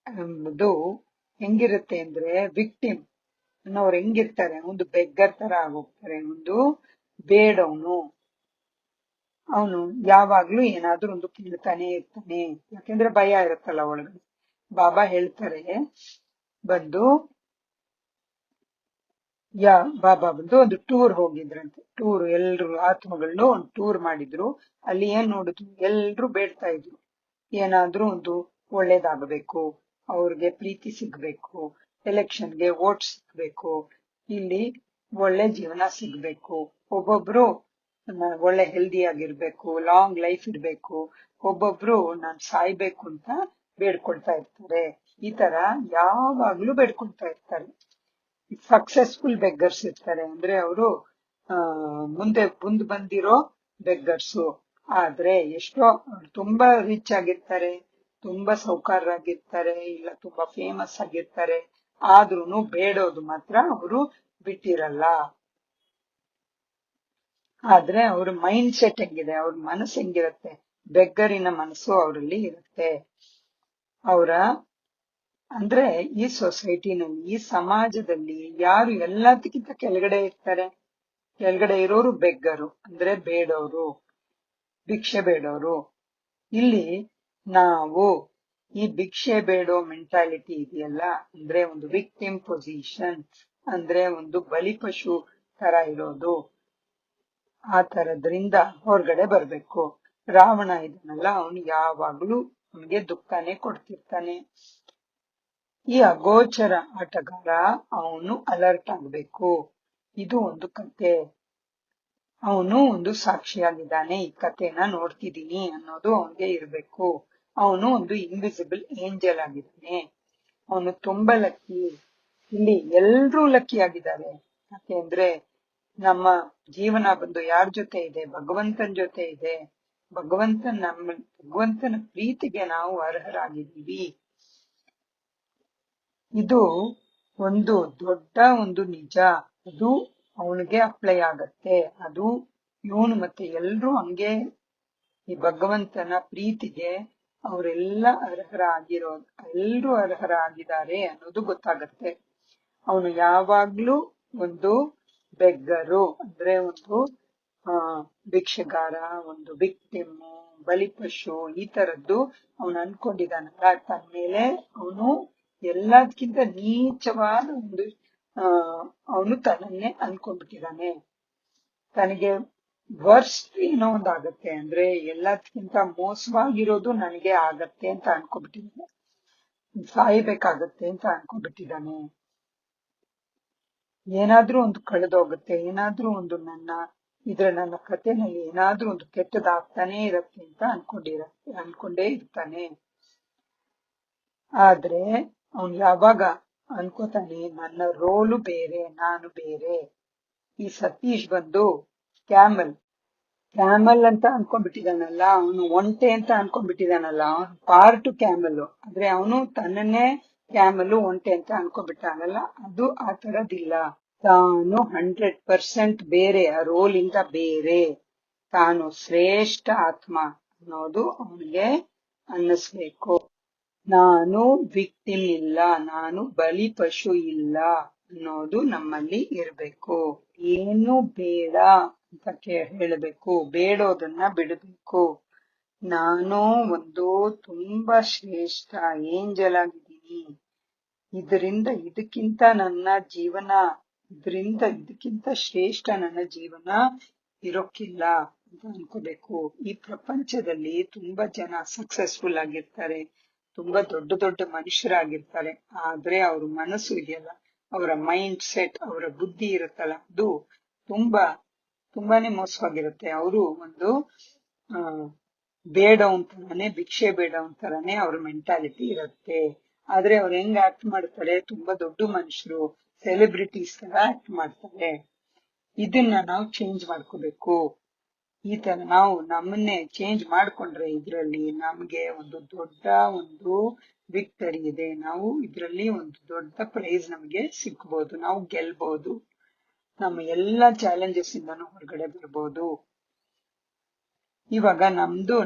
Speaker 1: ಎಂಬುದು ಹೆಂಗಿರುತ್ತೆ ಅಂದ್ರೆ, ವಿಕ್ಟಿಮ್ ಅನ್ನೋರು ಹೆಂಗಿರ್ತಾರೆ, ಒಂದು ಬೆಗ್ಗರ್ ತರ ಆಗೋಗ್ತಾರೆ. ಒಂದು ಬೇಡವನು, ಅವನು ಯಾವಾಗ್ಲೂ ಏನಾದ್ರೂ ಒಂದು ಕೇಳ್ತಾನೆ ಇರ್ತಾನೆ. ಯಾಕೆಂದ್ರೆ ಭಯ ಇರುತ್ತಲ್ಲ ಒಳಗಡೆ. ಬಾಬಾ ಹೇಳ್ತಾರೆ ಬಂದು, ಬಾಬಾ ಬಂದು ಒಂದು ಟೂರ್ ಹೋಗಿದ್ರಂತೆ. ಟೂರ್ ಎಲ್ರು ಆತ್ಮಗಳನ್ನು ಒಂದು ಟೂರ್ ಮಾಡಿದ್ರು. ಅಲ್ಲಿ ಏನ್ ನೋಡಿದ್ರು, ಎಲ್ರು ಬೇಡ್ತಾ ಇದ್ರು, ಏನಾದ್ರೂ ಒಂದು ಒಳ್ಳೇದಾಗಬೇಕು, ಅವ್ರಿಗೆ ಪ್ರೀತಿ ಸಿಗ್ಬೇಕು, ಎಲೆಕ್ಷನ್ಗೆ ವೋಟ್ ಸಿಗ್ಬೇಕು, ಇಲ್ಲಿ ಒಳ್ಳೆ ಜೀವನ ಸಿಗ್ಬೇಕು, ಒಬ್ಬೊಬ್ರು ಒಳ್ಳೆ ಹೆಲ್ದಿ ಆಗಿರ್ಬೇಕು, ಲಾಂಗ್ ಲೈಫ್ ಇರ್ಬೇಕು, ಒಬ್ಬೊಬ್ರು ನಾನ್ ಸಾಯ್ಬೇಕು ಅಂತ ಬೇಡ್ಕೊಳ್ತಾ ಇರ್ತಾರೆ. ಈ ತರ ಯಾವಾಗ್ಲೂ ಬೇಡ್ಕೊಳ್ತಾ ಇರ್ತಾರೆ. ಸಕ್ಸಸ್ಫುಲ್ ಬೆಗ್ಗರ್ಸ್ ಇರ್ತಾರೆ, ಅಂದ್ರೆ ಅವರು ಮುಂದೆ ಬಂದಿರೋ ಬೆಗ್ಗರ್ಸು. ಆದ್ರೆ ಎಷ್ಟೋ ತುಂಬಾ ರಿಚ್ ಆಗಿರ್ತಾರೆ, ತುಂಬಾ ಸೌಕರ್ಯರಾಗಿರ್ತಾರೆ, ಇಲ್ಲ ತುಂಬಾ ಫೇಮಸ್ ಆಗಿರ್ತಾರೆ, ಆದ್ರೂನು ಬೇಡೋದು ಮಾತ್ರ ಅವರು ಬಿಟ್ಟಿರಲ್ಲ. ಆದ್ರೆ ಅವ್ರ ಮೈಂಡ್ ಸೆಟ್ ಹೆಂಗಿದೆ, ಅವ್ರ ಮನಸ್ಸು ಹೆಂಗಿರುತ್ತೆ, ಬೆಗ್ಗರಿನ ಮನಸ್ಸು ಅವರಲ್ಲಿ ಇರುತ್ತೆ. ಅವರ ಅಂದ್ರೆ ಈ ಸೊಸೈಟಿನಲ್ಲಿ, ಈ ಸಮಾಜದಲ್ಲಿ ಯಾರು ಎಲ್ಲದಕ್ಕಿಂತ ಕೆಳಗಡೆ ಇರ್ತಾರೆ, ಕೆಳಗಡೆ ಇರೋರು ಬೆಗ್ಗರು, ಅಂದ್ರೆ ಬೇಡೋರು, ಭಿಕ್ಷೆ ಬೇಡೋರು. ಇಲ್ಲಿ ನಾವು ಈ ಭಿಕ್ಷೆ ಬೇಡೋ ಮೆಂಟಾಲಿಟಿ ಇದೆಯಲ್ಲ, ಅಂದ್ರೆ ಒಂದು ವಿಕ್ಟಿಮ್ ಪೊಸಿಷನ್, ಅಂದ್ರೆ ಒಂದು ಬಲಿಪಶು ತರ ಇರೋದು, ಆ ತರದ್ರಿಂದ ಹೊರಗಡೆ ಬರ್ಬೇಕು. ರಾವಣ ಇದನ್ನಲ್ಲ, ಅವನು ಯಾವಾಗ್ಲೂ ಅವನಿಗೆ ದುಃಖನೇ ಕೊಡ್ತಿರ್ತಾನೆ. ಈ ಅಗೋಚರ ಆಟಗಾರ ಅವನು ಅಲರ್ಟ್ ಆಗ್ಬೇಕು. ಇದು ಒಂದು ಕತೆ, ಅವನು ಒಂದು ಸಾಕ್ಷಿಯಾಗಿದ್ದಾನೆ, ಈ ಕತೆನ ನೋಡ್ತಿದೀನಿ ಅನ್ನೋದು ಅವನಿಗೆ ಇರ್ಬೇಕು. ಅವನು ಒಂದು ಇನ್ವಿಸಿಬಲ್ ಏಂಜಲ್ ಆಗಿದ್ದಾನೆ, ಅವನು ತುಂಬಾ ಲಕ್ಕಿ. ಇಲ್ಲಿ ಎಲ್ರೂ ಲಕ್ಕಿ ಆಗಿದ್ದಾರೆ. ಯಾಕೆಂದ್ರೆ ನಮ್ಮ ಜೀವನ ಬಂದು ಯಾರ ಜೊತೆ ಇದೆ, ಭಗವಂತನ ಜೊತೆ ಇದೆ. ಭಗವಂತನ ಪ್ರೀತಿಗೆ ನಾವು ಅರ್ಹರಾಗಿದ್ದೀವಿ. ಇದು ಒಂದು ದೊಡ್ಡ ಒಂದು ನಿಜ. ಅದು ಅವನಿಗೆ ಅಪ್ಲೈ ಆಗತ್ತೆ. ಅದು ಇವನು ಮತ್ತೆ ಎಲ್ರೂ ಹಂಗೆ ಈ ಭಗವಂತನ ಪ್ರೀತಿಗೆ ಅವರೆಲ್ಲ ಎಲ್ರೂ ಅರ್ಹರಾಗಿದ್ದಾರೆ ಅನ್ನೋದು ಗೊತ್ತಾಗತ್ತೆ. ಅವನು ಯಾವಾಗ್ಲೂ ಒಂದು ಬೆಗ್ಗರು, ಅಂದ್ರೆ ಒಂದು ಭಿಕ್ಷೆಗಾರ, ಒಂದು ವಿಕ್ಟಿಮ್, ಬಲಿಪಶು, ಈ ತರದ್ದು ಅವನು ಅನ್ಕೊಂಡಿದ್ದಾನಲ್ಲ ತನ್ನ ಮೇಲೆ. ಅವನು ಎಲ್ಲದಕ್ಕಿಂತ ನೀಚವಾದ ಒಂದು ಅವನು ತನ್ನನ್ನೇ ಅನ್ಕೊಂಡ್ಬಿಟ್ಟಿದ್ದಾನೆ. ತನಗೆ ವರ್ಸ್ಟ್ ಏನೋ ಒಂದಾಗತ್ತೆ, ಅಂದ್ರೆ ಎಲ್ಲದಕ್ಕಿಂತ ಮೋಸವಾಗಿರೋದು ನನಗೆ ಆಗತ್ತೆ ಅಂತ ಅನ್ಕೊಂಡ್ಬಿಟ್ಟಿದ್ದಾನೆ. ಸಾಯ್ಬೇಕಾಗತ್ತೆ ಅಂತ ಅನ್ಕೊಂಡ್ಬಿಟ್ಟಿದ್ದಾನೆ. ಏನಾದ್ರೂ ಒಂದು ಕಳೆದೋಗುತ್ತೆ, ಏನಾದ್ರೂ ಒಂದು ನನ್ನ ಕಥೆನಲ್ಲಿ ಏನಾದ್ರೂ ಒಂದು ಕೆಟ್ಟದಾಗ್ತಾನೆ ಇರತ್ತೆ ಅಂತ ಅನ್ಕೊಂಡೇ ಇರ್ತಾನೆ. ಆದ್ರೆ ಅವನು ಯಾವಾಗ ಅನ್ಕೋತಾನೆ, ನನ್ನ ರೋಲು ಬೇರೆ, ನಾನು ಬೇರೆ. ಈ ಸತೀಶ್ ಬಂದು ಕ್ಯಾಮಲ್ ಅಂತ ಅನ್ಕೊಂಡ್ಬಿಟ್ಟಿದಾನಲ್ಲ, ಅವನು ಒಂಟೆ ಅಂತ ಅನ್ಕೊಂಡ್ಬಿಟ್ಟಿದಾನಲ್ಲ, ಅವನು ಪಾರ್ಟ್ ಕ್ಯಾಮಲ್. ಆದ್ರೆ ಅವನು ತನ್ನನ್ನೇ ಕ್ಯಾಮಲ್, ಒಂಟೆ ಅಂತ ಅನ್ಕೊಂಡ್ಬಿಟ್ಟಾನಲ್ಲ, ಅದು ಆ ತರದಿಲ್ಲ. ತಾನು 100% ಬೇರೆ, ಆ ರೋಲ್ ಇಂದ ಬೇರೆ, ತಾನು ಶ್ರೇಷ್ಠ ಆತ್ಮ ಅನ್ನೋದು ಅವನಿಗೆ ಅನ್ನಿಸ್ಬೇಕು. ನಾನು ವಿಕ್ಟಿಮ್ ಇಲ್ಲ, ನಾನು ಬಲಿಪಶು ಇಲ್ಲ ಅನ್ನೋದು ನಮ್ಮಲ್ಲಿ ಇರ್ಬೇಕು. ಏನು ಬೇಡ ಅಂತ ಹೇಳಬೇಕು, ಬೇಡೋದನ್ನ ಬಿಡಬೇಕು. ನಾನು ಒಂದು ತುಂಬಾ ಶ್ರೇಷ್ಠ ಏಂಜಲ್ ಆಗಿದ್ದೀನಿ, ಇದಕ್ಕಿಂತ ಶ್ರೇಷ್ಠ ನನ್ನ ಜೀವನ ಇರೋಕ್ಕಿಲ್ಲ ಅಂತ ಅನ್ಕೋಬೇಕು. ಈ ಪ್ರಪಂಚದಲ್ಲಿ ತುಂಬಾ ಜನ ಸಕ್ಸಸ್ಫುಲ್ ಆಗಿರ್ತಾರೆ, ತುಂಬಾ ದೊಡ್ಡ ದೊಡ್ಡ ಮನುಷ್ಯರಾಗಿರ್ತಾರೆ. ಆದ್ರೆ ಅವ್ರ ಮನಸ್ಸು ಇದೆಯಲ್ಲ, ಅವರ ಮೈಂಡ್ ಸೆಟ್, ಅವರ ಬುದ್ಧಿ ಇರುತ್ತಲ್ಲ, ಅದು ತುಂಬಾನೇ ಮೋಸವಾಗಿರುತ್ತೆ. ಅವರು ಒಂದು ಬೇಡವನ್ ತರಾನೇ, ಭಿಕ್ಷೆ ಬೇಡವನ್ ತರಾನೇ ಅವ್ರ ಮೆಂಟಾಲಿಟಿ ಇರುತ್ತೆ. ಆದ್ರೆ ಅವ್ರು ಹೆಂಗ್ ಆಕ್ಟ್ ಮಾಡ್ತಾರೆ, ತುಂಬಾ ದೊಡ್ಡ ಮನುಷ್ಯರು, ಸೆಲೆಬ್ರಿಟೀಸ್ ತರ ಆಕ್ಟ್ ಮಾಡ್ತಾರೆ. ಇದನ್ನ ನಾವು ಚೇಂಜ್ ಮಾಡ್ಕೋಬೇಕು. ಈ ತರ ನಾವು ನಮ್ಮನ್ನೇ ಚೇಂಜ್ ಮಾಡ್ಕೊಂಡ್ರೆ ಇದ್ರಲ್ಲಿ ನಮ್ಗೆ ಒಂದು ದೊಡ್ಡ ಒಂದು ವಿಕ್ಟರಿ ಇದೆ. ನಾವು ಇದ್ರಲ್ಲಿ ಒಂದು ದೊಡ್ಡ ಪ್ರೈಸ್ ನಮ್ಗೆ ಸಿಕ್ಬಹುದು, ನಾವು ಗೆಲ್ಬಹುದು, ನಮ್ಮ ಎಲ್ಲಾ ಚಾಲೆಂಜಸ್ ಇಂದನೂ ಹೊರಗಡೆ ಬರ್ಬೋದು. ಇವಾಗ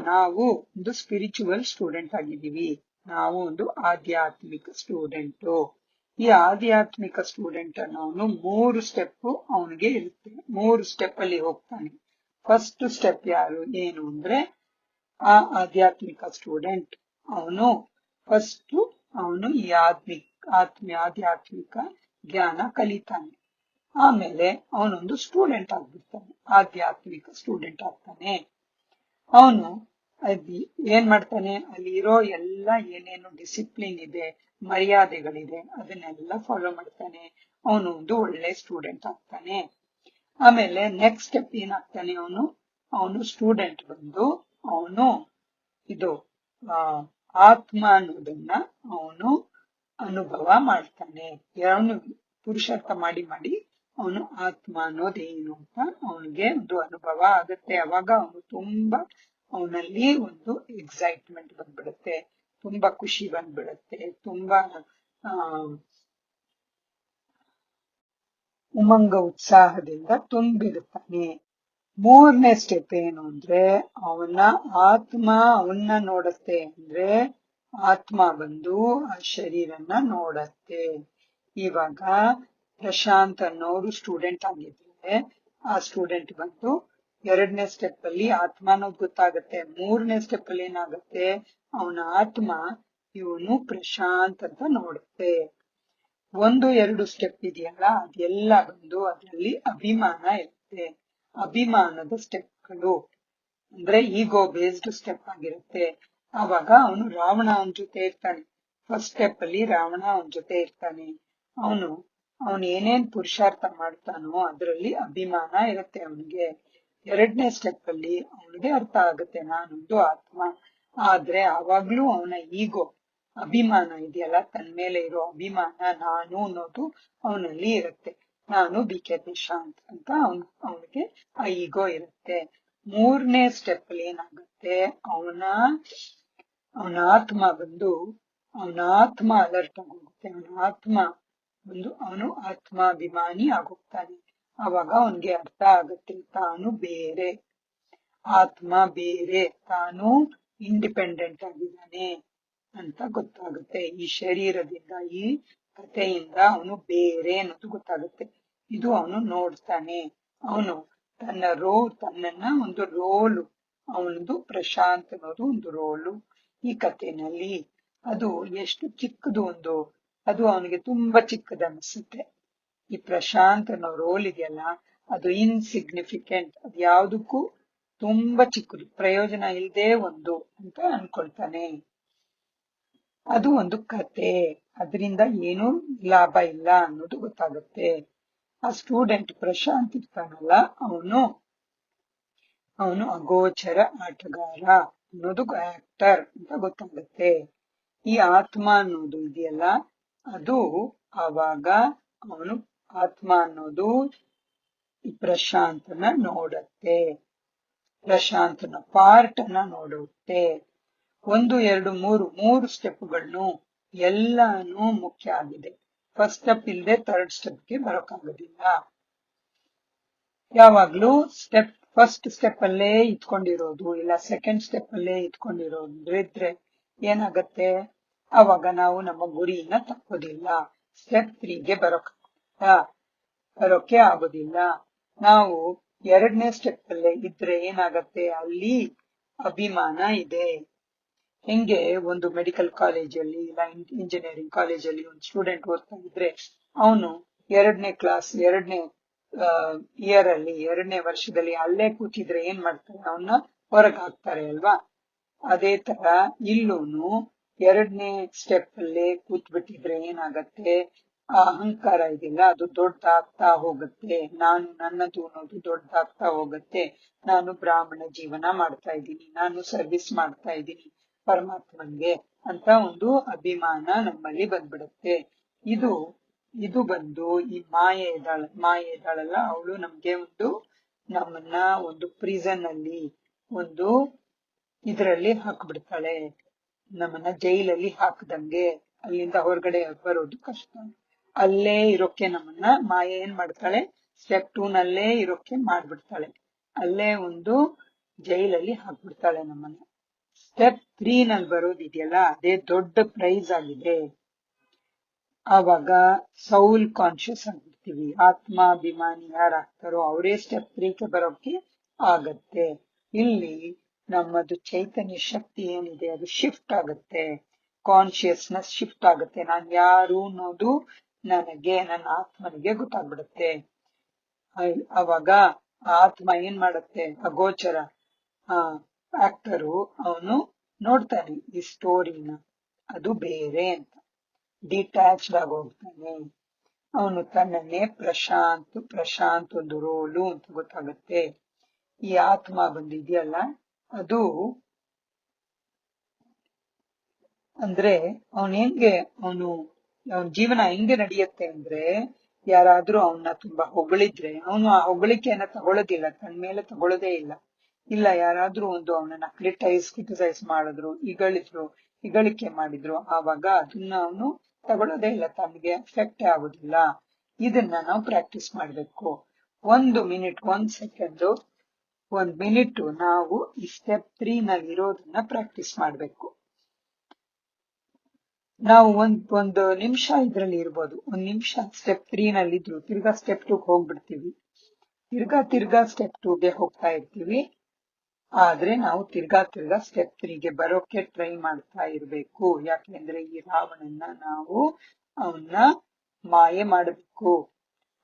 Speaker 1: ನಾವು ಒಂದು ಸ್ಪಿರಿಚುವಲ್ ಸ್ಟೂಡೆಂಟ್ ಆಗಿದ್ದೀವಿ, ನಾವು ಒಂದು ಆಧ್ಯಾತ್ಮಿಕ ಸ್ಟೂಡೆಂಟ್. ಈ ಆಧ್ಯಾತ್ಮಿಕ ಸ್ಟೂಡೆಂಟ್ ಅನ್ನೋನು 3 ಸ್ಟೆಪ್ ಅವನಿಗೆ ಇರುತ್ತೆ, 3 ಸ್ಟೆಪ್ ಅಲ್ಲಿ ಹೋಗ್ತಾನೆ. ಫಸ್ಟ್ ಸ್ಟೆಪ್ ಏನು ಅಂದ್ರೆ, ಆ ಆಧ್ಯಾತ್ಮಿಕ ಸ್ಟೂಡೆಂಟ್ ಅವನು ಈ ಆಧ್ಯಾತ್ಮಿಕ ಜ್ಞಾನ ಕಲಿತಾನೆ. ಆಮೇಲೆ ಅವನೊಂದು ಸ್ಟೂಡೆಂಟ್ ಆಗ್ಬಿಡ್ತಾನೆ, ಆಧ್ಯಾತ್ಮಿಕ ಸ್ಟೂಡೆಂಟ್ ಆಗ್ತಾನೆ. ಅವನು ಏನ್ ಮಾಡ್ತಾನೆ, ಅಲ್ಲಿ ಇರೋ ಎಲ್ಲ ಏನೇನು ಡಿಸಿಪ್ಲಿನ್ ಇದೆ, ಮರ್ಯಾದೆಗಳಿದೆ, ಅದನ್ನೆಲ್ಲ ಫಾಲೋ ಮಾಡ್ತಾನೆ. ಅವನು ಒಂದು ಒಳ್ಳೆ ಸ್ಟೂಡೆಂಟ್ ಆಗ್ತಾನೆ. ಆಮೇಲೆ ನೆಕ್ಸ್ಟ್ ಸ್ಟೆಪ್ ಏನಾಗ್ತಾನೆ, ಅವನು ಸ್ಟೂಡೆಂಟ್ ಬಂದು ಅವನು ಇದು ಆತ್ಮ ಅನ್ನೋದನ್ನ ಅವನು ಅನುಭವ ಮಾಡ್ತಾನೆ. ಅವನು ಪುರುಷಾರ್ಥ ಮಾಡಿ ಅವನು ಆತ್ಮ ಅನ್ನೋದೇನು ಅಂತ ಅವನಿಗೆ ಒಂದು ಅನುಭವ ಆಗುತ್ತೆ. ಅವಾಗ ಅವನಲ್ಲಿ ಒಂದು ಎಕ್ಸೈಟ್ಮೆಂಟ್ ಬಂದ್ಬಿಡುತ್ತೆ, ತುಂಬಾ ಖುಷಿ ಬಂದ್ಬಿಡುತ್ತೆ, ತುಂಬಾ ಉಮಂಗ ಉತ್ಸಾಹದಿಂದ ತುಂಬಿರುತ್ತಾನೆ. 3ನೇ ಸ್ಟೆಪ್ ಏನು ಅಂದ್ರೆ, ಅವನ್ನ ನೋಡತ್ತೆ. ಅಂದ್ರೆ ಆತ್ಮ ಬಂದು ಆ ಶರೀರನ ನೋಡತ್ತೆ. ಇವಾಗ ಪ್ರಶಾಂತ್ ಅನ್ನೋರು ಸ್ಟೂಡೆಂಟ್ ಆಗಿದ್ರೆ, ಆ ಸ್ಟೂಡೆಂಟ್ ಬಂದು 2ನೇ ಸ್ಟೆಪ್ ಅಲ್ಲಿ ಆತ್ಮ ಅನ್ನೋದು ಗೊತ್ತಾಗತ್ತೆ. 3ನೇ ಸ್ಟೆಪ್ ಅಲ್ಲಿ ಏನಾಗತ್ತೆ, ಅವನ ಆತ್ಮ ಇವನು ಪ್ರಶಾಂತ್ ಅಂತ ನೋಡುತ್ತೆ. 1, 2 ಸ್ಟೆಪ್ ಇದೆಯಲ್ಲ, ಅದೆಲ್ಲ ಬಂದು ಅದರಲ್ಲಿ ಅಭಿಮಾನ ಇರುತ್ತೆ. ಅಭಿಮಾನದ ಸ್ಟೆಪ್ಗಳು ಅಂದ್ರೆ ಈಗೋ ಬೇಸ್ಡ್ ಸ್ಟೆಪ್ ಆಗಿರುತ್ತೆ. ಆವಾಗ ಅವನು ರಾವಣ ಅವನ ಜೊತೆ ಇರ್ತಾನೆ. ಫಸ್ಟ್ ಸ್ಟೆಪ್ ಅಲ್ಲಿ ರಾವಣ ಅವನ ಜೊತೆ ಇರ್ತಾನೆ. ಅವನು ಏನೇನ್ ಪುರುಷಾರ್ಥ ಮಾಡ್ತಾನೋ ಅದರಲ್ಲಿ ಅಭಿಮಾನ ಇರುತ್ತೆ ಅವನಿಗೆ. 2ನೇ ಸ್ಟೆಪ್ ಅಲ್ಲಿ ಅವನಿಗೆ ಅರ್ಥ ಆಗುತ್ತೆ, ನಾನೊಂದು ಆತ್ಮ. ಆದ್ರೆ ಆವಾಗ್ಲೂ ಅವನ ಈಗೋ ಅಭಿಮಾನ ಇದೆಯಲ್ಲ, ತನ್ ಮೇಲೆ ಇರೋ ಅಭಿಮಾನ, ನಾನು ಅನ್ನೋದು ಅವನಲ್ಲಿ ಇರುತ್ತೆ. ನಾನು ಬಿ.ಕೆ. ಪ್ರಶಾಂತ್ ಅಂತ ಅವನಿಗೆ ಆ ಈಗೋ ಇರುತ್ತೆ. 3ನೇ ಸ್ಟೆಪ್ ಅಲ್ಲಿ ಏನಾಗುತ್ತೆ, ಅವನ ಆತ್ಮ ಬಂದು ಅವನ ಆತ್ಮ ಅಲರ್ಟ್ ಆಗೋಗುತ್ತೆ. ಅವನು ಆತ್ಮಾಭಿಮಾನಿ ಆಗೋಗ್ತಾನೆ. ಅವಾಗ ಅವನ್ಗೆ ಅರ್ಥ ಆಗುತ್ತೆ, ತಾನು ಬೇರೆ, ಆತ್ಮ ಬೇರೆ, ತಾನು ಇಂಡಿಪೆಂಡೆಂಟ್ ಆಗಿದ್ದಾನೆ ಅಂತ ಗೊತ್ತಾಗುತ್ತೆ. ಈ ಶರೀರದಿಂದ, ಈ ಕಥೆಯಿಂದ ಅವನು ಬೇರೆ ಅನ್ನೋದು ಗೊತ್ತಾಗುತ್ತೆ. ಇದು ಅವನು ನೋಡ್ತಾನೆ. ಅವನು ತನ್ನನ್ನ ಒಂದು ರೋಲು, ಅವನದು ಪ್ರಶಾಂತ್ ಅನ್ನೋದು ಒಂದು ರೋಲು ಈ ಕಥೆನಲ್ಲಿ. ಅದು ಎಷ್ಟು ಚಿಕ್ಕದು, ಅದು ಅವನಿಗೆ ತುಂಬಾ ಚಿಕ್ಕದನ್ಸುತ್ತೆ. ಈ ಪ್ರಶಾಂತ್ ಅನ್ನೋ ರೋಲ್ ಇದೆಯಲ್ಲ, ಅದು ಇನ್ಸಿಗ್ನಿಫಿಕೆಂಟ್, ಅದು ಯಾವ್ದಕ್ಕೂ ತುಂಬಾ ಚಿಕ್ಕದು, ಪ್ರಯೋಜನ ಇಲ್ಲದೆ ಅಂತ ಅನ್ಕೊಳ್ತಾನೆ. ಅದು ಒಂದು ಕತೆ, ಅದರಿಂದ ಏನು ಲಾಭ ಇಲ್ಲ ಅನ್ನೋದು ಗೊತ್ತಾಗುತ್ತೆ. ಆ ಸ್ಟೂಡೆಂಟ್ ಪ್ರಶಾಂತ್ ಇರ್ತಾನಲ್ಲ, ಅವನು ಅಗೋಚರ ಆಟಗಾರ ಅನ್ನೋದು ಆಕ್ಟರ್ ಅಂತ ಗೊತ್ತಾಗುತ್ತೆ. ಈ ಆತ್ಮ ಅನ್ನೋದು ಇದೆಯಲ್ಲ, ಅದು ಆವಾಗ ಆತ್ಮ ಅನ್ನೋದು ಈ ಪ್ರಶಾಂತನ ನೋಡತ್ತೆ, ಪ್ರಶಾಂತನ ಪಾರ್ಟ್ ಅನ್ನ ನೋಡುತ್ತೆ. 1, 2, 3 ಸ್ಟೆಪ್ಗಳನ್ನು ಎಲ್ಲಾನು ಮುಖ್ಯ ಆಗಿದೆ. ಫಸ್ಟ್ ಸ್ಟೆಪ್ ಇಲ್ಲದೆ 3rd ಸ್ಟೆಪ್ಗೆ ಬರೋಕ್ಕಾಗೋದಿಲ್ಲ. ಯಾವಾಗ್ಲೂ ಫಸ್ಟ್ ಸ್ಟೆಪ್ ಅಲ್ಲೇ ಇಟ್ಕೊಂಡಿರೋದು, ಇಲ್ಲ 2nd ಸ್ಟೆಪ್ ಅಲ್ಲೇ ಇಟ್ಕೊಂಡಿರೋದ್ರಿದ್ರೆ ಏನಾಗತ್ತೆ, ಅವಾಗ ನಾವು ನಮ್ಮ ಗುರಿಯನ್ನ ತಪ್ಪೋದಿಲ್ಲ. ಸ್ಟೆಪ್ 3ಗೆ ಬರೋಕೆ ಆಗೋದಿಲ್ಲ. ನಾವು 2ನೇ ಸ್ಟೆಪ್ ಅಲ್ಲೇ ಇದ್ರೆ ಏನಾಗತ್ತೆ, ಅಲ್ಲಿ ಅಭಿಮಾನ ಇದೆ. ಹೆಂಗೆ ಒಂದು ಮೆಡಿಕಲ್ ಕಾಲೇಜಲ್ಲಿ ಇಲ್ಲ ಇಂಜಿನಿಯರಿಂಗ್ ಕಾಲೇಜಲ್ಲಿ ಒಂದು ಸ್ಟೂಡೆಂಟ್ ಓದ್ತಾ ಇದ್ರೆ, ಅವನು 2ನೇ ಇಯರ್ ಅಲ್ಲಿ 2ನೇ ವರ್ಷದಲ್ಲಿ ಅಲ್ಲೇ ಕೂತಿದ್ರೆ ಏನ್ ಮಾಡ್ತಾರೆ, ಅವನ್ನ ಹೊರಗೆ ಹಾಕ್ತಾರೆ ಅಲ್ವಾ. ಅದೇ ತರ ಇಲ್ಲೂನು 2ನೇ ಸ್ಟೆಪ್ ಅಲ್ಲೇ ಕೂತ್ಬಿಟ್ಟಿದ್ರೆ ಏನಾಗತ್ತೆ, ಆ ಅಹಂಕಾರ ಇದೆಯಲ್ಲ, ಅದು ದೊಡ್ಡದಾಗ್ತಾ ಹೋಗುತ್ತೆ. ನನ್ನದು ಅನ್ನೋದು ದೊಡ್ಡದಾಗ್ತಾ ಹೋಗುತ್ತೆ. ನಾನು ಬ್ರಾಹ್ಮಣ ಜೀವನ ಮಾಡ್ತಾ ಇದ್ದೀನಿ, ನಾನು ಸರ್ವಿಸ್ ಮಾಡ್ತಾ ಇದ್ದೀನಿ ಪರಮಾತ್ಮನ್ಗೆ ಅಂತ ಒಂದು ಅಭಿಮಾನ ನಮ್ಮಲ್ಲಿ ಬಂದ್ಬಿಡುತ್ತೆ. ಇದು ಬಂದು ಈ ಮಾಯೆ ಇದ್ದಾಳಲ್ಲ, ಅವಳು ನಮ್ಗೆ ಒಂದು ನಮ್ಮನ್ನ ಒಂದು ಪ್ರಿಸನ್ ಅಲ್ಲಿ ಒಂದು ಇದರಲ್ಲಿ ಹಾಕ್ಬಿಡ್ತಾಳೆ, ನಮ್ಮನ್ನ ಜೈಲಲ್ಲಿ ಹಾಕದಂಗೆ, ಅಲ್ಲಿಂದ ಹೊರಗಡೆ ಬರೋದು ಕಷ್ಟ. ಅಲ್ಲೇ ಇರೋಕೆ ನಮ್ಮನ್ನ ಮಾಯೆ ಏನ್ ಮಾಡ್ತಾಳೆ, ಸ್ಟೆಪ್ 2 ನಲ್ಲೇ ಇರೋಕೆ ಮಾಡ್ಬಿಡ್ತಾಳೆ, ಅಲ್ಲೇ ಒಂದು ಜೈಲಲ್ಲಿ ಹಾಕ್ಬಿಡ್ತಾಳೆ ನಮ್ಮನ್ನ. ಸ್ಟೆಪ್ 3 ನಲ್ಲಿ ಬರೋದಿದೆಯಲ್ಲ, ಅದೇ ದೊಡ್ಡ ಪ್ರೈಸ್ ಆಗಿದೆ. ಆವಾಗ ಸೌಲ್ ಕಾನ್ಶಿಯಸ್ ಆಗ್ಬಿಡ್ತೀವಿ, ಆತ್ಮಾಭಿಮಾನಿ ಯಾರಾಗ್ತಾರೋ ಅವರೇ ಸ್ಟೆಪ್ 3 ಬರೋಕೆ ಆಗತ್ತೆ. ಇಲ್ಲಿ ನಮ್ಮದು ಚೈತನ್ಯ ಶಕ್ತಿ ಏನಿದೆ ಅದು ಶಿಫ್ಟ್ ಆಗುತ್ತೆ, ಕಾನ್ಶಿಯಸ್ನೆಸ್ ಶಿಫ್ಟ್ ಆಗುತ್ತೆ. ನಾನ್ ಯಾರು ಅನ್ನೋದು ನನಗೆ, ನನ್ನ ಆತ್ಮನಿಗೆ ಗೊತ್ತಾಗ್ಬಿಡುತ್ತೆ. ಅವಾಗ ಆತ್ಮ ಏನ್ ಮಾಡುತ್ತೆ, ಅಗೋಚರ ಆಕ್ಟರು ಅವನು ನೋಡ್ತಾನೆ ಈ ಸ್ಟೋರಿನ, ಅದು ಬೇರೆ ಅಂತ ಡಿಟ್ಯಾಚ್ಡ್ ಆಗೋಗ್ತಾನೆ. ಅವನು ತನ್ನನ್ನೇ ಪ್ರಶಾಂತ್ ಒಂದು ರೋಲು ಅಂತ ಗೊತ್ತಾಗುತ್ತೆ. ಈ ಆತ್ಮ ಬಂದಿದೆಯಲ್ಲ, ಅದು ಅಂದ್ರೆ ಅವನ ಜೀವನ ಹೆಂಗೆ ನಡೆಯುತ್ತೆ ಅಂದ್ರೆ, ಯಾರಾದ್ರೂ ಅವನ್ನ ತುಂಬಾ ಹೊಗಳಿದ್ರೆ ಅವನು ಆ ಹೊಗಳಿಕೆಯನ್ನ ತಗೊಳ್ಳೋದಿಲ್ಲ, ತನ್ನ ಮೇಲೆ ತಗೊಳ್ಳೋದೇ ಇಲ್ಲ. ಇಲ್ಲ, ಯಾರಾದ್ರೂ ಅವನನ್ನ ಕ್ರಿಟಿಸೈಸ್ ಮಾಡಿದ್ರು, ಇಗಳಿಕೆ ಮಾಡಿದ್ರು, ಆವಾಗ ಅದನ್ನ ಅವನು ತಗೊಳ್ಳೋದೇ ಇಲ್ಲ, ತನಗೆ ಎಫೆಕ್ಟ್ ಆಗೋದಿಲ್ಲ. ಇದನ್ನ ನಾವು ಪ್ರಾಕ್ಟೀಸ್ ಮಾಡ್ಬೇಕು. 1 ಮಿನಿಟ್ 1 ಸೆಕೆಂಡ್ 1 ಮಿನಿಟ್ ನಾವು ಈ ಸ್ಟೆಪ್ 3 ನಲ್ಲಿ ಇರೋದನ್ನ ಪ್ರಾಕ್ಟೀಸ್ ಮಾಡ್ಬೇಕು. ನಾವು ಒಂದು ನಿಮಿಷ ಇದ್ರಲ್ಲಿ ಇರ್ಬೋದು, 1 ನಿಮಿಷ ಸ್ಟೆಪ್ 3 ನಲ್ಲಿ ಇದ್ರು ತಿರ್ಗಾ ಸ್ಟೆಪ್ 2 ಹೋಗ್ಬಿಡ್ತೀವಿ, ತಿರ್ಗಾ ಸ್ಟೆಪ್ 2 ಹೋಗ್ತಾ ಇರ್ತೀವಿ. ಆದ್ರೆ ನಾವು ತಿರ್ಗಾ ಸ್ಟೆಪ್ 3 ಬರೋಕೆ ಟ್ರೈ ಮಾಡ್ತಾ ಇರ್ಬೇಕು. ಯಾಕೆಂದ್ರೆ ಈ ರಾವಣನ್ನ ನಾವು ಅವನ್ನ ಮಾಯೆ ಮಾಡಬೇಕು,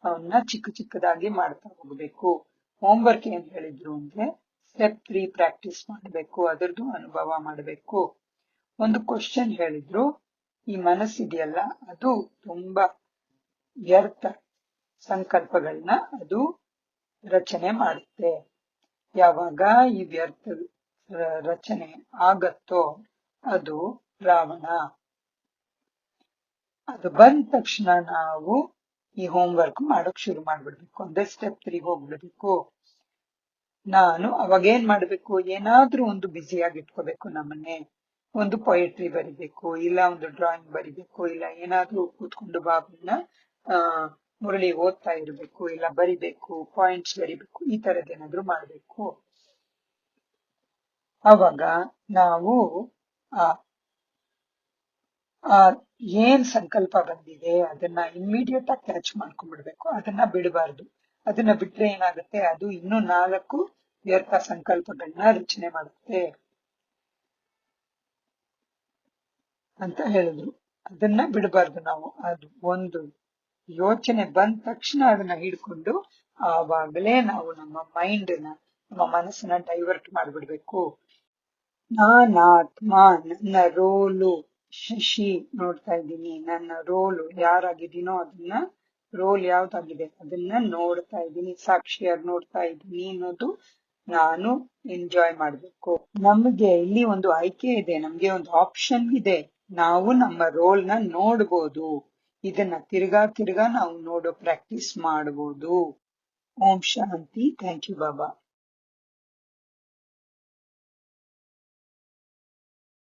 Speaker 1: ಅವನ್ನ ಚಿಕ್ಕದಾಗಿ ಮಾಡ್ತಾ ಹೋಗ್ಬೇಕು. ಹೋಮ್ವರ್ಕ್ ಏನ್ ಹೇಳಿದ್ರು ಅಂದ್ರೆ, ಸ್ಟೆಪ್ 3 ಪ್ರಾಕ್ಟೀಸ್ ಮಾಡ್ಬೇಕು, ಅದರದ್ದು ಅನುಭವ ಮಾಡ್ಬೇಕು. ಒಂದು ಕ್ವಶನ್ ಹೇಳಿದ್ರು, ಈ ಮನಸ್ಸಿದೆಯಲ್ಲ ಅದು ತುಂಬಾ ವ್ಯರ್ಥ ಸಂಕಲ್ಪಗಳನ್ನ ಅದು ರಚನೆ ಮಾಡುತ್ತೆ. ಯಾವಾಗ ಈ ವ್ಯರ್ಥ ರಚನೆ ಆಗತ್ತೋ ಅದು ರಾವಣ. ಅದು ಬಂದ ತಕ್ಷಣ ನಾವು ಈ ಹೋಮ್ವರ್ಕ್ ಮಾಡೋಕ್ ಶುರು ಮಾಡ್ಬಿಡ್ಬೇಕು, ಅಂದ್ರೆ ಸ್ಟೆಪ್ 3 ಹೋಗ್ಬಿಡ್ಬೇಕು. ನಾನು ಅವಾಗ ಏನ್ ಮಾಡ್ಬೇಕು, ಏನಾದ್ರೂ ಒಂದು ಬ್ಯುಸಿಯಾಗಿ ಇಟ್ಕೋಬೇಕು ನಮ್ಮನ್ನೇ. ಒಂದು ಪೊಯೆಟ್ರಿ ಬರಿಬೇಕು, ಇಲ್ಲ ಒಂದು ಡ್ರಾಯಿಂಗ್ ಬರಿಬೇಕು, ಇಲ್ಲ ಏನಾದ್ರೂ ಕೂತ್ಕೊಂಡು ಬಾಬುನ ಮುರಳಿ ಓದ್ತಾ ಇರ್ಬೇಕು, ಇಲ್ಲ ಬರಿಬೇಕು, ಪಾಯಿಂಟ್ಸ್ ಬರಿಬೇಕು, ಈ ತರದ್ದೇನಾದ್ರೂ ಮಾಡ್ಬೇಕು. ಅವಾಗ ನಾವು ಏನ್ ಸಂಕಲ್ಪ ಬಂದಿದೆ ಅದನ್ನ ಇಮ್ಮಿಡಿಯೇಟ್ ಆಗಿ ಕ್ಯಾಚ್ ಮಾಡ್ಕೊಂಡ್ಬಿಡ್ಬೇಕು, ಅದನ್ನ ಬಿಡಬಾರ್ದು. ಅದನ್ನ ಬಿಟ್ರೆ ಏನಾಗುತ್ತೆ, ಅದು ಇನ್ನೂ 4 ವ್ಯರ್ಥ ಸಂಕಲ್ಪಗಳನ್ನ ರಚನೆ ಮಾಡುತ್ತೆ ಅಂತ ಹೇಳಿದ್ರು. ಅದನ್ನ ಬಿಡಬಾರ್ದು ನಾವು. ಅದು ಒಂದು ಯೋಚನೆ ಬಂದ ತಕ್ಷಣ ಅದನ್ನ ಹಿಡ್ಕೊಂಡು ಆವಾಗಲೇ ನಾವು ನಮ್ಮ ಮನಸ್ಸನ್ನ ಡೈವರ್ಟ್ ಮಾಡ್ಬಿಡ್ಬೇಕು. ನಾನಾತ್ಮ, ನನ್ನ ರೋಲು ಶಶಿ ನೋಡ್ತಾ ಇದ್ದೀನಿ, ನನ್ನ ರೋಲು ಯಾರಾಗಿದ್ದೀನೋ ಅದನ್ನ, ರೋಲ್ ಯಾವ್ದಾಗಿದೆ ಅದನ್ನ ನೋಡ್ತಾ ಇದ್ದೀನಿ, ಸಾಕ್ಷಿಯಾಗಿ ನೋಡ್ತಾ ಇದ್ದೀನಿ ಅನ್ನೋದು ನಾನು ಎಂಜಾಯ್ ಮಾಡ್ಬೇಕು. ನಮ್ಗೆ ಇಲ್ಲಿ ಒಂದು ಆಯ್ಕೆ ಇದೆ, ನಮ್ಗೆ ಒಂದು ಆಪ್ಷನ್ ಇದೆ, ನಾವು ನಮ್ಮ ರೋಲ್ ನ ನೋಡ್ಬೋದು. ಇದನ್ನ ತಿರ್ಗಾ ನಾವು ನೋಡೋ ಪ್ರಾಕ್ಟೀಸ್ ಮಾಡ್ಬೋದು. ಓಂ ಶಾಂತಿ. Thank you Baba.